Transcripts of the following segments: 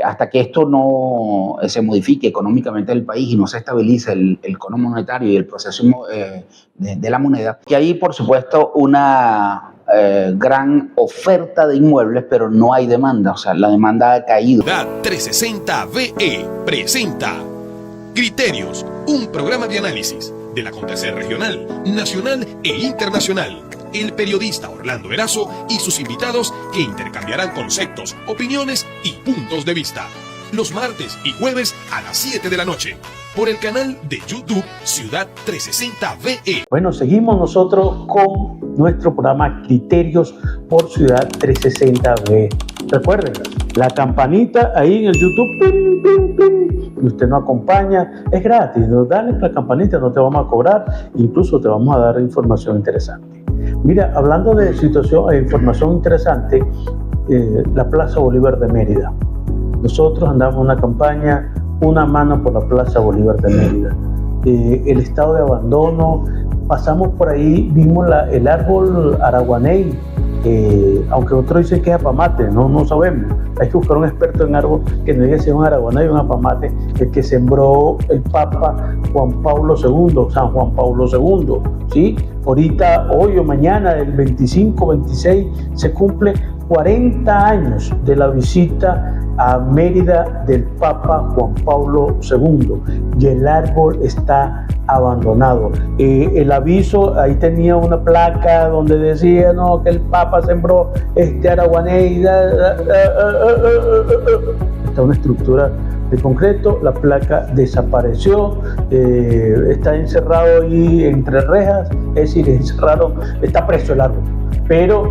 hasta que esto no se modifique económicamente en el país y no se estabilice el cono monetario y el proceso de la moneda, que hay, por supuesto, una gran oferta de inmuebles, pero no hay demanda, o sea, la demanda ha caído. Ciudad 360 VE presenta Criterios, un programa de análisis del acontecer regional, nacional e internacional. El periodista Orlando Erazo y sus invitados que intercambiarán conceptos, opiniones y puntos de vista. Los martes y jueves a las 7 de la noche, por el canal de YouTube Ciudad 360 VE. Bueno, seguimos nosotros con nuestro programa Criterios por Ciudad 360 VE. Recuerden, la campanita ahí en el YouTube, pim, pim, pim, y usted nos acompaña, es gratis, dale la campanita, no te vamos a cobrar, incluso te vamos a dar información interesante. Mira, hablando de situación e información interesante, la Plaza Bolívar de Mérida. Nosotros andamos en una campaña, una mano por la Plaza Bolívar de Mérida. El estado de abandono, pasamos por ahí, vimos el árbol araguaney, aunque otros dicen que es apamate, no sabemos. Hay que buscar un experto en árbol que nos diga si es un araguaney o un apamate, el que sembró el Papa Juan Pablo II, San Juan Pablo II, ¿sí? Ahorita, hoy o mañana, el 25, 26, se cumple 40 años de la visita a Mérida del Papa Juan Pablo II y el árbol está abandonado. El aviso, ahí tenía una placa donde decía que el Papa sembró araguaney. Está una estructura de concreto, la placa desapareció, está encerrado ahí entre rejas, es decir, está preso el árbol, pero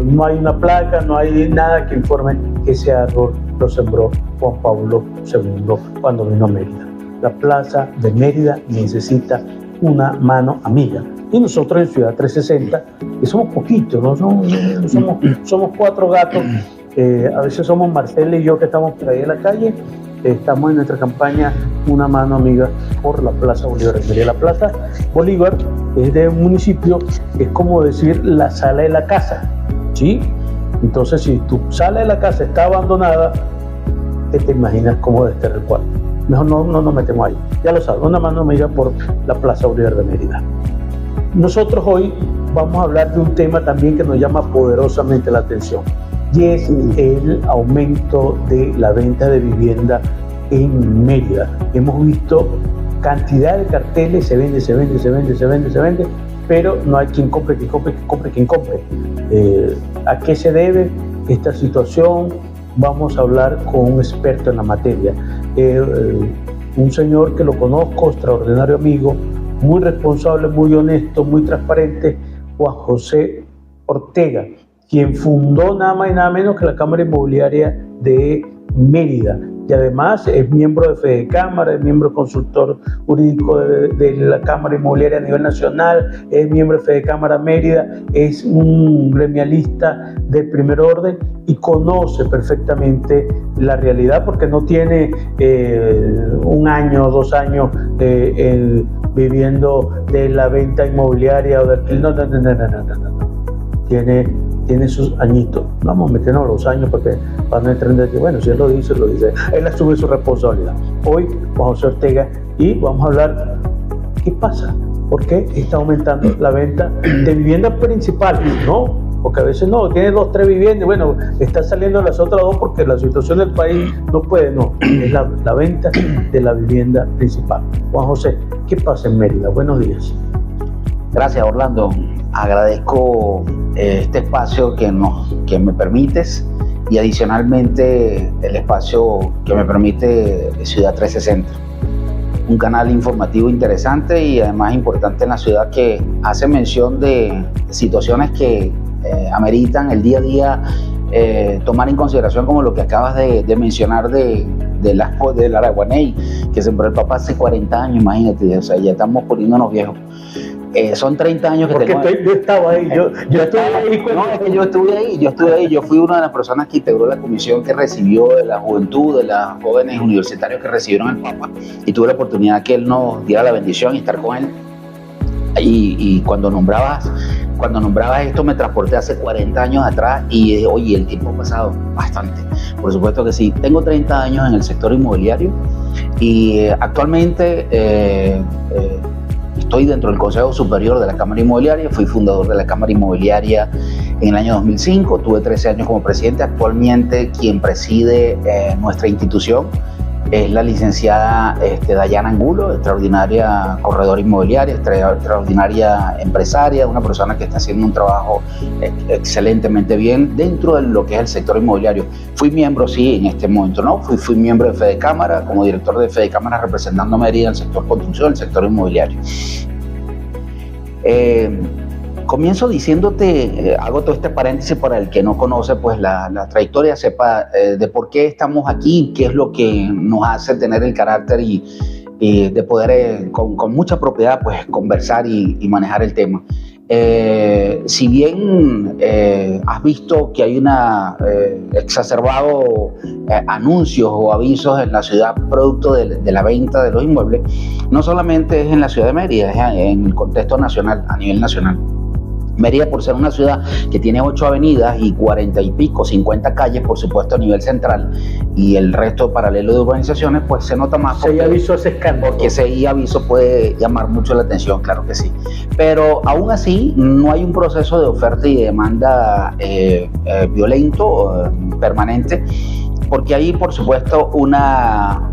no hay una placa, no hay nada que informe que ese árbol lo sembró Juan Pablo II cuando vino a Mérida. La plaza de Mérida necesita una mano amiga. Y nosotros en Ciudad 360, que somos poquitos, ¿no? Somos 4 gatos, a veces somos Marcela y yo que estamos por ahí en la calle, estamos en nuestra campaña Una Mano Amiga por la Plaza Bolívar de Mérida. La Plaza Bolívar es de un municipio, es como decir la sala de la casa, ¿sí? Entonces, si tu sala de la casa está abandonada, ¿qué te imaginas cómo debe estar el cuarto? Mejor no nos metemos ahí. Ya lo sabes, Una Mano Amiga por la Plaza Bolívar de Mérida. Nosotros hoy vamos a hablar de un tema también que nos llama poderosamente la atención, y es el aumento de la venta de vivienda en Mérida. Hemos visto cantidad de carteles, se vende, pero no hay quien compre. ¿A qué se debe esta situación? Vamos a hablar con un experto en la materia, un señor que lo conozco, extraordinario amigo, muy responsable, muy honesto, muy transparente, Juan José Ortega, quien fundó nada más y nada menos que la Cámara Inmobiliaria de Mérida, y además es miembro de FEDECámara, es miembro consultor jurídico de la Cámara Inmobiliaria a nivel nacional, es miembro de FEDECámara Mérida, es un gremialista de primer orden y conoce perfectamente la realidad porque no tiene 1 año o 2 años viviendo de la venta inmobiliaria o del no. Tiene sus añitos. No vamos a meternos los años porque van a entender que, bueno, si él lo dice, él asume su responsabilidad. Hoy, Juan José Ortega, y vamos a hablar qué pasa, por qué está aumentando la venta de viviendas principales, ¿no? Porque a veces tiene 2, 3 viviendas, bueno, está saliendo las otras 2 porque la situación del país no puede, es la venta de la vivienda principal. Juan José, ¿qué pasa en Mérida? Buenos días. Gracias, Orlando. Agradezco este espacio que me permites y adicionalmente el espacio que me permite Ciudad 360. Un canal informativo interesante y además importante en la ciudad que hace mención de situaciones que ameritan el día a día tomar en consideración, como lo que acabas de mencionar del araguaney que sembró el Papa hace 40 años, imagínate, o sea, ya estamos poniéndonos viejos. Son 30 años que porque tengo. Yo estaba ahí, yo estuve ahí. No, es que yo estuve ahí, yo fui una de las personas que integró la comisión que recibió de la juventud, de los jóvenes universitarios que recibieron al Papa, y tuve la oportunidad que él nos diera la bendición y estar con él. Y cuando nombrabas cuando nombrabas esto me transporté hace 40 años atrás y oye, el tiempo ha pasado bastante. Por supuesto que sí. Tengo 30 años en el sector inmobiliario y actualmente estoy dentro del Consejo Superior de la Cámara Inmobiliaria. Fui fundador de la Cámara Inmobiliaria en el año 2005. Tuve 13 años como presidente. Actualmente quien preside nuestra institución es la licenciada Dayana Angulo, extraordinaria corredora inmobiliaria, extraordinaria empresaria, una persona que está haciendo un trabajo excelentemente bien dentro de lo que es el sector inmobiliario. Fui miembro, sí, en este momento, ¿no? Fui miembro de Fede Cámara, como director de Fede Cámara, representando a Mérida en el sector construcción, el sector inmobiliario. Comienzo diciéndote, hago todo este paréntesis para el que no conoce pues la trayectoria, sepa de por qué estamos aquí, qué es lo que nos hace tener el carácter y de poder con mucha propiedad pues conversar y manejar el tema. Si bien has visto que hay una exacerbado anuncios o avisos en la ciudad producto de la venta de los inmuebles, no solamente es en la ciudad de Mérida, es en el contexto nacional, a nivel nacional. Mérida, por ser una ciudad que tiene 8 avenidas y 40 y pico, 50 calles, por supuesto a nivel central, y el resto paralelo de urbanizaciones, pues se nota más. Ese aviso es escándalo. Porque ese aviso puede llamar mucho la atención, claro que sí. Pero aún así, no hay un proceso de oferta y de demanda violento, permanente, porque hay, por supuesto, una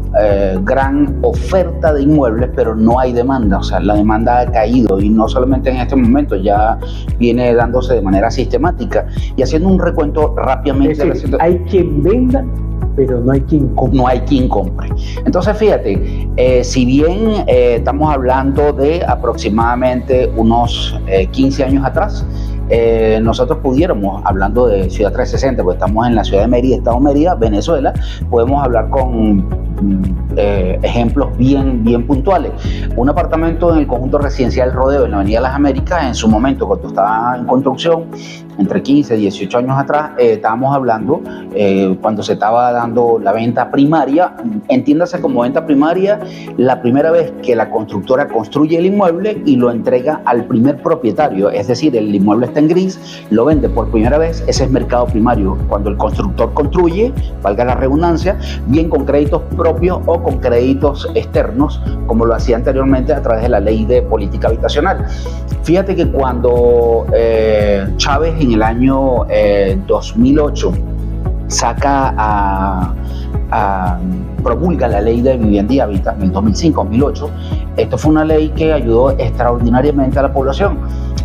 gran oferta de inmuebles, pero no hay demanda. O sea, la demanda ha caído y no solamente en este momento, ya viene dándose de manera sistemática. Y haciendo un recuento rápidamente. Es decir, hay quien venda, pero no hay quien compre. No hay quien compre. Entonces, fíjate, si bien estamos hablando de aproximadamente unos 15 años atrás, nosotros pudiéramos, hablando de Ciudad 360, porque estamos en la ciudad de Mérida, Estado Mérida, Venezuela, podemos hablar con ejemplos bien puntuales. Un apartamento en el conjunto residencial Rodeo en la Avenida Las Américas, en su momento, cuando estaba en construcción, entre 15 y 18 años atrás, estábamos hablando, cuando se estaba dando la venta primaria, entiéndase como venta primaria, la primera vez que la constructora construye el inmueble y lo entrega al primer propietario, es decir, el inmueble está en gris, lo vende por primera vez, ese es mercado primario, cuando el constructor construye, valga la redundancia, bien con créditos propios o con créditos externos, como lo hacía anteriormente a través de la ley de política habitacional. Fíjate que cuando Chávez en el año 2008 promulga la ley de vivienda y hábitat en el 2005-2008, esto fue una ley que ayudó extraordinariamente a la población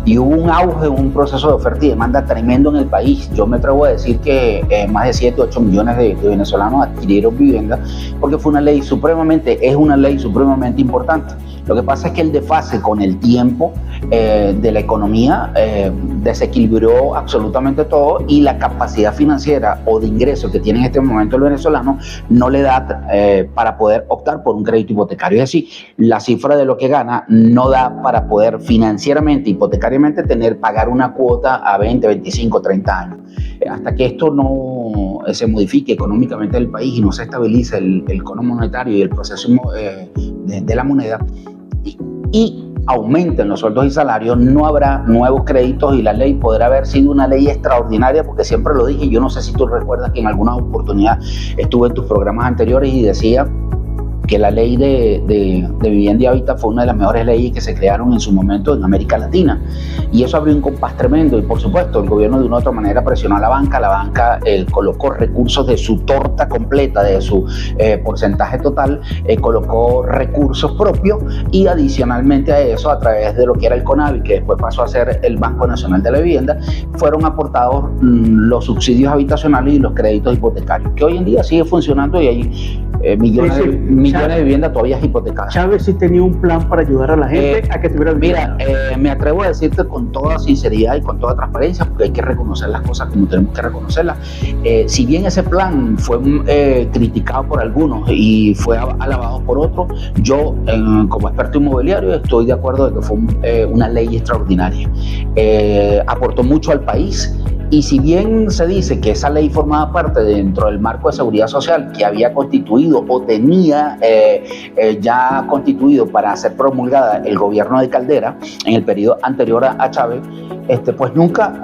y hubo un auge, un proceso de oferta y demanda tremendo en el país. Yo me atrevo a decir que más de 7-8 millones de venezolanos adquirieron vivienda porque fue una ley es una ley supremamente importante. Lo que pasa es que el desfase con el tiempo de la economía desequilibró absolutamente todo y la capacidad financiera o de ingreso que tiene en este momento el venezolano no le da para poder optar por un crédito hipotecario. Es decir, la cifra de lo que gana no da para poder financieramente, hipotecariamente, pagar una cuota a 20, 25, 30 años. Hasta que esto no se modifique económicamente en el país y no se estabilice el cono monetario y el proceso de la moneda y aumenten los sueldos y salarios, no habrá nuevos créditos y la ley podrá haber sido una ley extraordinaria, porque siempre lo dije. Yo no sé si tú recuerdas que en alguna oportunidad estuve en tus programas anteriores y decía que la ley de vivienda y hábitat fue una de las mejores leyes que se crearon en su momento en América Latina, y eso abrió un compás tremendo. Y por supuesto el gobierno de una u otra manera presionó a la banca colocó recursos de su torta completa, de su porcentaje total, colocó recursos propios, y adicionalmente a eso, a través de lo que era el CONAVI, que después pasó a ser el Banco Nacional de la Vivienda, fueron aportados los subsidios habitacionales y los créditos hipotecarios, que hoy en día sigue funcionando y hay millones de viviendas todavía hipotecadas. Chávez sí tenía un plan para ayudar a la gente a que tuviera vivienda. Mira, me atrevo a decirte con toda sinceridad y con toda transparencia, porque hay que reconocer las cosas como tenemos que reconocerlas. Si bien ese plan fue criticado por algunos y fue alabado por otros, yo como experto inmobiliario estoy de acuerdo de que fue una ley extraordinaria. Aportó mucho al país Y si bien se dice que esa ley formaba parte dentro del marco de seguridad social que había constituido o tenía ya constituido para ser promulgada el gobierno de Caldera en el periodo anterior a Chávez, pues nunca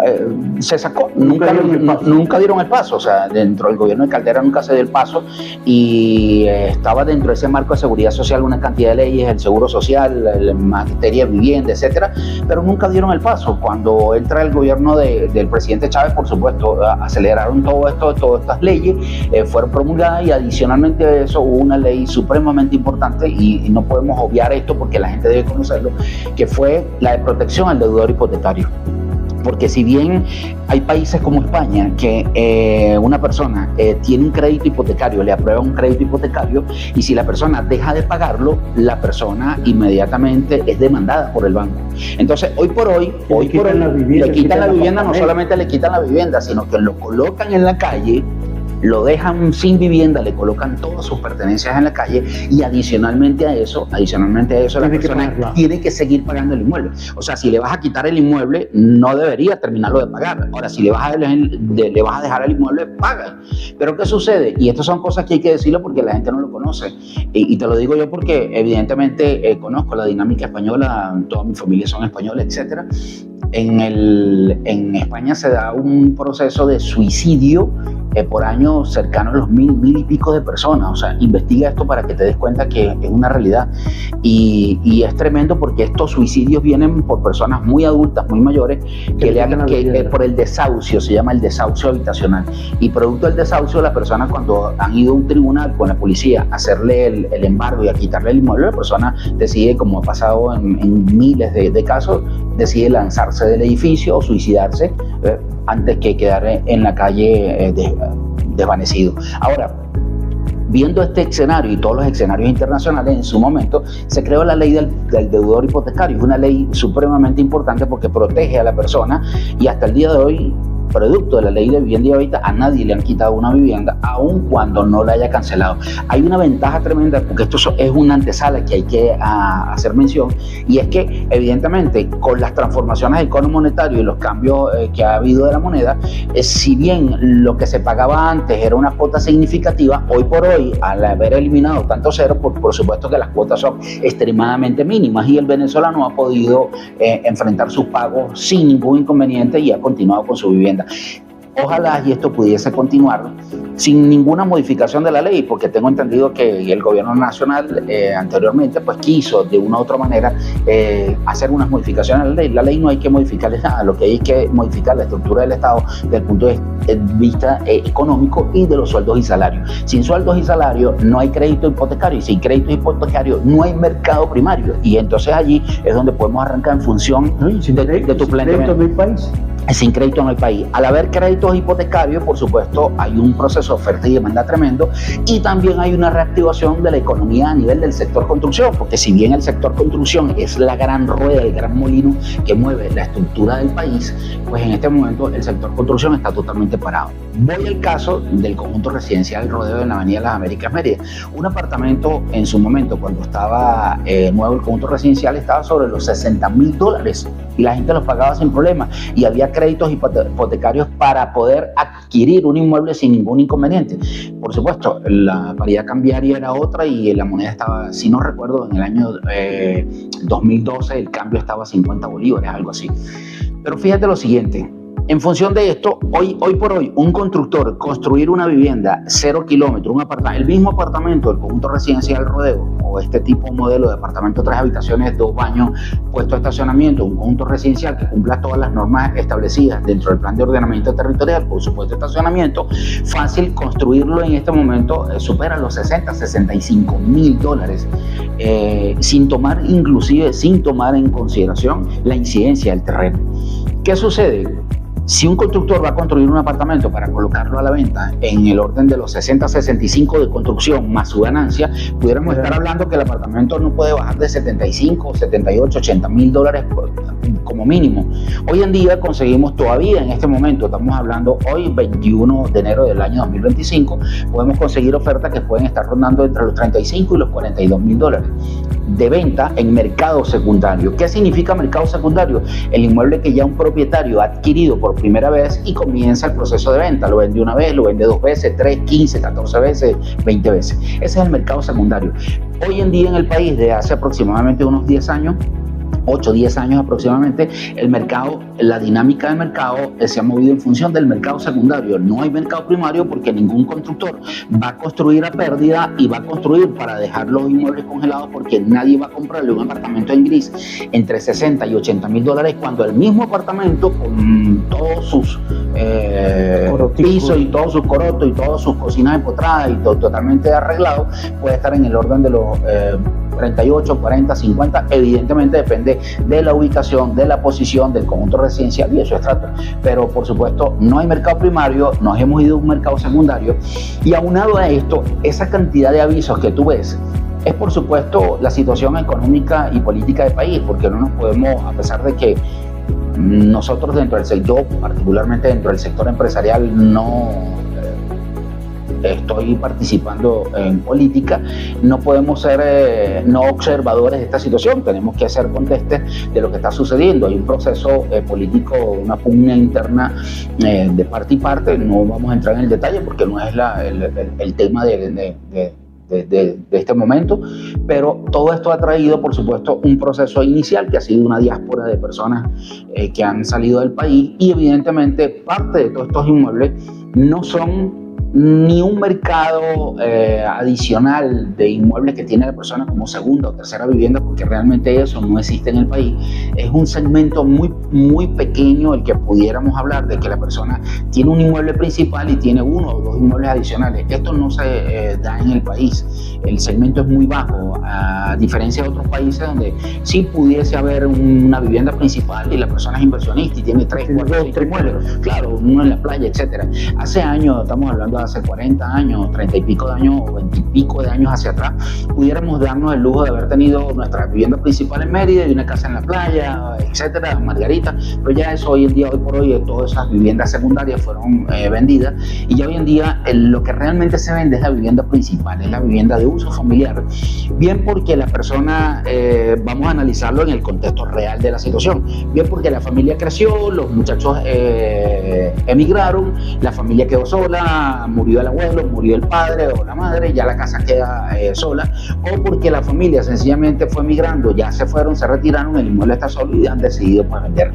se sacó, nunca dieron el paso. O sea, dentro del gobierno de Caldera nunca se dio el paso, y estaba dentro de ese marco de seguridad social una cantidad de leyes, el seguro social, la materia de vivienda, etcétera, pero nunca dieron el paso. Cuando entra el gobierno del presidente Chávez, por supuesto, aceleraron todas estas leyes, fueron promulgadas, y adicionalmente a eso hubo una ley supremamente importante, y no podemos obviar esto porque la gente debe conocerlo, que fue la de protección al deudor hipotecario. Porque si bien hay países como España que una persona tiene un crédito hipotecario, le aprueba un crédito hipotecario, y si la persona deja de pagarlo, la persona inmediatamente es demandada por el banco. Entonces, hoy por hoy le quitan la vivienda, no solamente le quitan la vivienda, sino que lo colocan en la calle, lo dejan sin vivienda, le colocan todas sus pertenencias en la calle, y adicionalmente a eso la persona tiene que seguir pagando el inmueble. O sea, si le vas a quitar el inmueble, no debería terminarlo de pagar. Ahora, si le vas a dejar el inmueble, paga. Pero ¿qué sucede? Y estas son cosas que hay que decirlo porque la gente no lo conoce. Y te lo digo yo porque evidentemente conozco la dinámica española, toda mi familia son españoles, etcétera. En España se da un proceso de suicidio por año cercano a los 1.000 y pico de personas. O sea, investiga esto para que te des cuenta que es una realidad, y es tremendo porque estos suicidios vienen por personas muy adultas, muy mayores, por el desahucio, se llama el desahucio habitacional, y producto del desahucio, las personas cuando han ido a un tribunal con la policía a hacerle el embargo y a quitarle el inmueble, la persona decide, como ha pasado en miles de casos, decide lanzarse del edificio o suicidarse antes que quedar en la calle desvanecido. Ahora, viendo este escenario y todos los escenarios internacionales, en su momento se creó la ley del deudor hipotecario. Es una ley supremamente importante porque protege a la persona, y hasta el día de hoy, producto de la ley de vivienda y hábitat, a nadie le han quitado una vivienda, aun cuando no la haya cancelado. Hay una ventaja tremenda, porque esto es una antesala que hay que hacer mención, y es que evidentemente con las transformaciones del cono monetario y los cambios que ha habido de la moneda, si bien lo que se pagaba antes era una cuota significativa, hoy por hoy, al haber eliminado tanto cero, por supuesto que las cuotas son extremadamente mínimas, y el venezolano ha podido enfrentar sus pagos sin ningún inconveniente y ha continuado con su vivienda. Ojalá y esto pudiese continuar sin ninguna modificación de la ley, porque tengo entendido que el gobierno nacional anteriormente pues quiso de una u otra manera hacer unas modificaciones a la ley. La ley no hay que modificarle nada, lo que hay que modificar la estructura del Estado desde el punto de vista económico y de los sueldos y salarios. Sin sueldos y salarios no hay crédito hipotecario, y sin crédito hipotecario no hay mercado primario, y entonces allí es donde podemos arrancar en función de tu planteamiento. Sin crédito no hay país. Al haber créditos hipotecarios, por supuesto, hay un proceso de oferta y demanda tremendo, y también hay una reactivación de la economía a nivel del sector construcción, porque si bien el sector construcción es la gran rueda, el gran molino que mueve la estructura del país, pues en este momento el sector construcción está totalmente parado. Voy al caso del conjunto residencial El Rodeo en la Avenida Las Américas, Mérida. Un apartamento en su momento, cuando estaba nuevo el conjunto residencial, estaba sobre los $60,000, y la gente los pagaba sin problema, y había créditos hipotecarios para poder adquirir un inmueble sin ningún inconveniente. Por supuesto, la paridad cambiaria era otra, y la moneda estaba, si no recuerdo, en el año 2012 el cambio estaba a 50 bolívares, algo así. Pero fíjate lo siguiente. En función de esto, hoy por hoy, un constructor construir una vivienda 0 kilómetros, el mismo apartamento del conjunto residencial Rodeo, o este tipo modelo de apartamento 3 habitaciones, 2 baños, puesto de estacionamiento, un conjunto residencial que cumpla todas las normas establecidas dentro del plan de ordenamiento territorial, por supuesto estacionamiento, fácil construirlo en este momento supera los $65,000, sin tomar en consideración la incidencia del terreno. ¿Qué sucede? Si un constructor va a construir un apartamento para colocarlo a la venta en el orden de los 60-65 de construcción más su ganancia, pudiéramos estar hablando que el apartamento no puede bajar de 75, 78, 80 mil dólares como mínimo. Hoy en día conseguimos todavía, en este momento, estamos hablando hoy 21 de enero del año 2025, podemos conseguir ofertas que pueden estar rondando entre los 35 y los 42 mil dólares. de venta en mercado secundario. ¿Qué significa mercado secundario? El inmueble que ya un propietario ha adquirido por primera vez y comienza el proceso de venta. Lo vende una vez, lo vende 2 veces, 3, 15, 14 veces, 20 veces. Ese es el mercado secundario. Hoy en día en el país, de hace aproximadamente unos 10 años, 8 o 10 años aproximadamente, el mercado, la dinámica del mercado se ha movido en función del mercado secundario. No hay mercado primario porque ningún constructor va a construir a pérdida y va a construir para dejar los inmuebles congelados, porque nadie va a comprarle un apartamento en gris entre 60 y 80 mil dólares cuando el mismo apartamento con todos sus pisos y todos sus corotos y todas sus cocinas empotradas y totalmente arreglado puede estar en el orden de los 38, 40, 50, evidentemente depende de la ubicación, de la posición, del conjunto residencial y eso es trato. Pero por supuesto no hay mercado primario, nos hemos ido a un mercado secundario y aunado a esto, esa cantidad de avisos que tú ves es por supuesto la situación económica y política del país, porque no nos podemos, a pesar de que nosotros dentro del sector, particularmente dentro del sector empresarial, no estoy participando en política, no podemos ser no observadores de esta situación, tenemos que hacer contestes de lo que está sucediendo. Hay un proceso político, una pugna interna de parte y parte, no vamos a entrar en el detalle porque no es el tema de este momento, pero todo esto ha traído, por supuesto, un proceso inicial que ha sido una diáspora de personas que han salido del país y evidentemente parte de todos estos inmuebles no son ni un mercado adicional de inmuebles que tiene la persona como segunda o tercera vivienda, porque realmente eso no existe en el país. Es un segmento muy, muy pequeño el que pudiéramos hablar de que la persona tiene un inmueble principal y tiene 1 o 2 inmuebles adicionales. Esto no se da en el país. El segmento es muy bajo, a diferencia de otros países donde sí pudiese haber una vivienda principal y la persona es inversionista y tiene 3, 4, 5 inmuebles. Claro, uno en la playa, etcétera. Hace años, estamos hablando hace 40 años, 30 y pico de años o 20 y pico de años hacia atrás, pudiéramos darnos el lujo de haber tenido nuestra vivienda principal en Mérida y una casa en la playa, etcétera, Margarita, pero ya eso hoy en día, hoy por hoy, todas esas viviendas secundarias fueron vendidas y ya hoy en día lo que realmente se vende es la vivienda principal, es la vivienda de uso familiar, bien porque la persona, vamos a analizarlo en el contexto real de la situación, bien porque la familia creció, los muchachos emigraron, la familia quedó sola, murió el abuelo, murió el padre o la madre, ya la casa queda sola, o porque la familia sencillamente fue migrando, ya se fueron, se retiraron, el inmueble está solo y han decidido pues vender.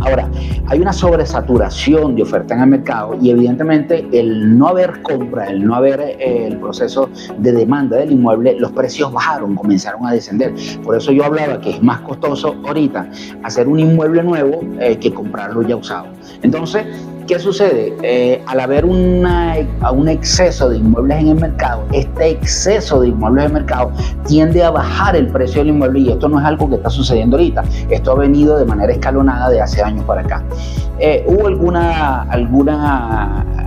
Ahora, hay una sobresaturación de oferta en el mercado y evidentemente el no haber compra, el no haber el proceso de demanda del inmueble, los precios bajaron, comenzaron a descender. Por eso yo hablaba que es más costoso ahorita hacer un inmueble nuevo que comprarlo ya usado. Entonces, ¿qué sucede? Al haber un exceso de inmuebles en el mercado, este exceso de inmuebles en el mercado tiende a bajar el precio del inmueble y esto no es algo que está sucediendo ahorita. Esto ha venido de manera escalonada de hace años para acá. ¿Hubo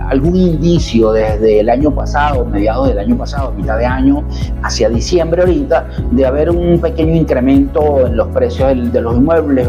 algún indicio desde el año pasado, mediados del año pasado, mitad de año, hacia diciembre ahorita, de haber un pequeño incremento en los precios de los inmuebles?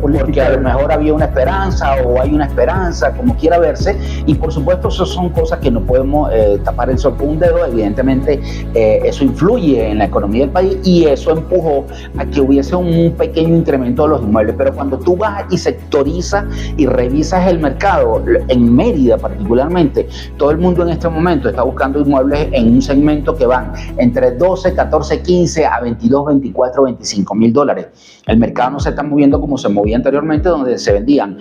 Porque a lo mejor había una esperanza o hay una esperanza, como quiera verse, y por supuesto eso son cosas que no podemos tapar el sol con un dedo. Evidentemente eso influye en la economía del país y eso empujó a que hubiese un pequeño incremento de los inmuebles, pero cuando tú vas y sectorizas y revisas el mercado, en Mérida particularmente, todo el mundo en este momento está buscando inmuebles en un segmento que van entre 12, 14, 15 a 22, 24, 25 mil dólares. El mercado no se está moviendo como se movía anteriormente, donde se vendían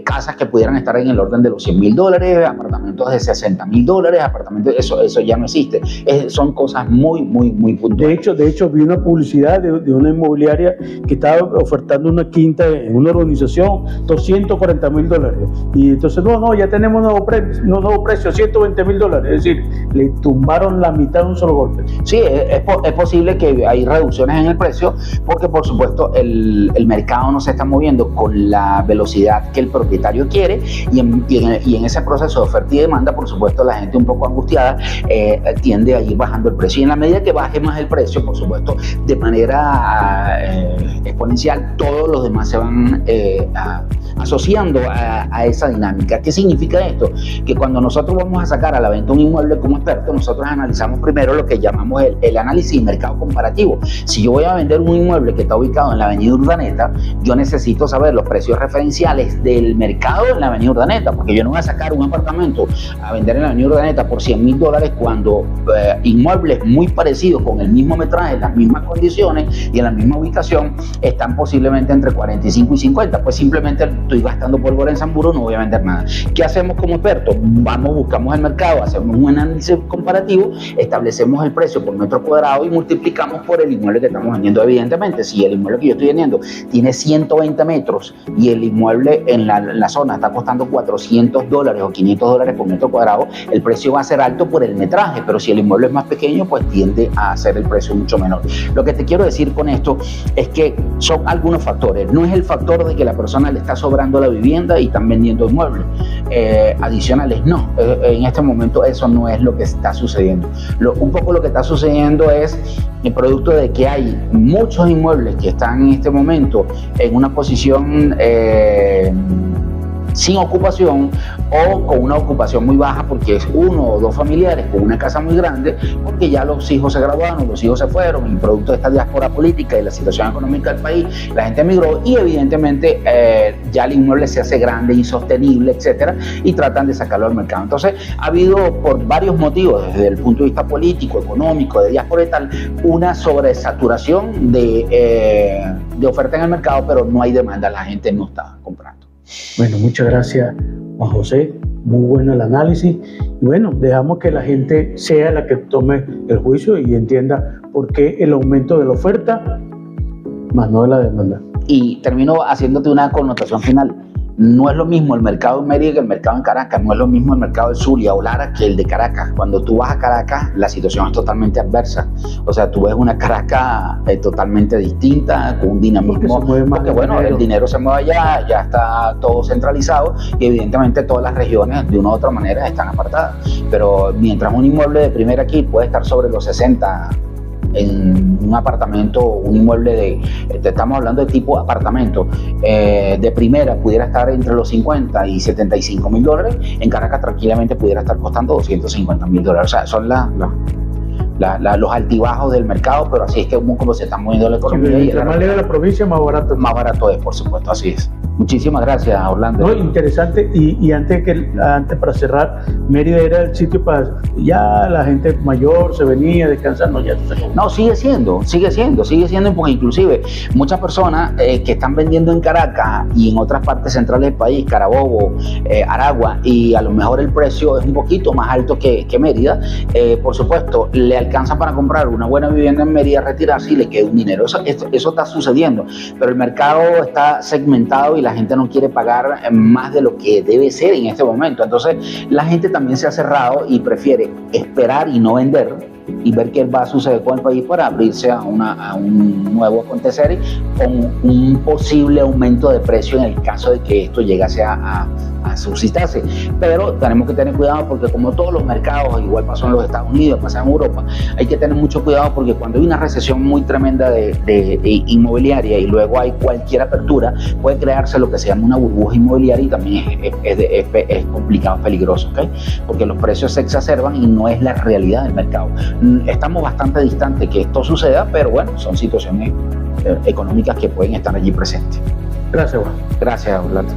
casas que pudieran estar en el orden de los 100 mil dólares, apartamentos de 60 mil dólares, apartamentos, eso ya no existe. Son cosas muy, muy, muy puntuales. De hecho, vi una publicidad de una inmobiliaria que estaba ofertando una quinta en una urbanización, 240 mil dólares. Y entonces, ya tenemos un nuevo precio, 120 mil dólares. Es decir, le tumbaron la mitad de un solo golpe. Sí, es posible que hay reducciones en el precio, porque por supuesto el mercado no se está moviendo con la velocidad que el propietario quiere y en ese proceso de oferta y demanda, por supuesto, la gente un poco angustiada tiende a ir bajando el precio. Y en la medida que baje más el precio, por supuesto, de manera exponencial, todos los demás se van asociando a esa dinámica. ¿Qué significa esto? Que cuando nosotros vamos a sacar a la venta un inmueble como experto, nosotros analizamos primero lo que llamamos el análisis de mercado comparativo. Si yo voy a vender un inmueble que está ubicado en la avenida Urdaneta, yo necesito saber los precios referenciales del mercado en la avenida Urdaneta, porque yo no voy a sacar un apartamento a vender en la avenida Urdaneta por $100,000 cuando inmuebles muy parecidos con el mismo metraje, las mismas condiciones y en la misma ubicación están posiblemente entre 45 y 50. Pues simplemente estoy gastando pólvora en Samburo, no voy a vender nada. ¿Qué hacemos como expertos? Buscamos el mercado, hacemos un análisis comparativo, establecemos el precio por metro cuadrado y multiplicamos por el inmueble que estamos vendiendo. Evidentemente, si el inmueble que yo estoy vendiendo tiene 120 metros y el inmueble en la zona está costando $400 o $500 por metro cuadrado, el precio va a ser alto por el metraje, pero si el inmueble es más pequeño, pues tiende a ser el precio mucho menor. Lo que te quiero decir con esto es que son algunos factores. No es el factor de que la persona le está sobrando la vivienda y están vendiendo inmuebles adicionales. No, en este momento eso no es lo que está sucediendo. Un poco lo que está sucediendo es el producto de que hay muchos inmuebles que están en este momento en una posición sin ocupación o con una ocupación muy baja porque es uno o dos familiares con una casa muy grande, porque ya los hijos se graduaron, los hijos se fueron y producto de esta diáspora política y la situación económica del país, la gente emigró y evidentemente ya el inmueble se hace grande, insostenible, etcétera, y tratan de sacarlo al mercado. Entonces ha habido, por varios motivos, desde el punto de vista político, económico, de diáspora y tal, una sobresaturación de oferta en el mercado, pero no hay demanda, la gente no está comprando. Bueno, muchas gracias, Juan José. Muy bueno el análisis. Y bueno, dejamos que la gente sea la que tome el juicio y entienda por qué el aumento de la oferta, más no de la demanda. Y termino haciéndote una connotación final. No es lo mismo el mercado en Mérida que el mercado en Caracas, no es lo mismo el mercado de Zulia o Lara que el de Caracas. Cuando tú vas a Caracas, la situación es totalmente adversa. O sea, tú ves una Caracas totalmente distinta, con un dinamismo, porque bueno, el dinero se mueve allá, ya está todo centralizado y evidentemente todas las regiones de una u otra manera están apartadas. Pero mientras un inmueble de primera aquí puede estar sobre los 60 en un apartamento, un inmueble estamos hablando de tipo apartamento, de primera pudiera estar entre los 50 y 75 mil dólares, en Caracas tranquilamente pudiera estar costando 250 mil dólares. O sea, son los altibajos del mercado, pero así es que como se está moviendo la economía. Sí, y más lejos de la provincia, más barato. Más barato es, por supuesto, así es. Muchísimas gracias, Orlando. No, interesante, y antes para cerrar, Mérida era el sitio para ya la gente mayor se venía a descansar, no, ya no, sigue siendo, porque inclusive muchas personas que están vendiendo en Caracas y en otras partes centrales del país, Carabobo, Aragua, y a lo mejor el precio es un poquito más alto que Mérida, por supuesto, le alcanza para comprar una buena vivienda en Mérida, retirarse y le queda un dinero. Eso está sucediendo, pero el mercado está segmentado y la gente no quiere pagar más de lo que debe ser en este momento. Entonces la gente también se ha cerrado y prefiere esperar y no vender y ver qué va a suceder con el país para abrirse a un nuevo acontecer con un posible aumento de precio en el caso de que esto llegase a suscitarse. Pero tenemos que tener cuidado porque como todos los mercados, igual pasó en los Estados Unidos, pasa en Europa, hay que tener mucho cuidado porque cuando hay una recesión muy tremenda de inmobiliaria y luego hay cualquier apertura, puede crearse lo que se llama una burbuja inmobiliaria y también es complicado, es peligroso, ¿okay? Porque los precios se exacerban y no es la realidad del mercado. Estamos bastante distantes que esto suceda, pero bueno, son situaciones económicas que pueden estar allí presentes. Gracias, Juan. Gracias, Orlando.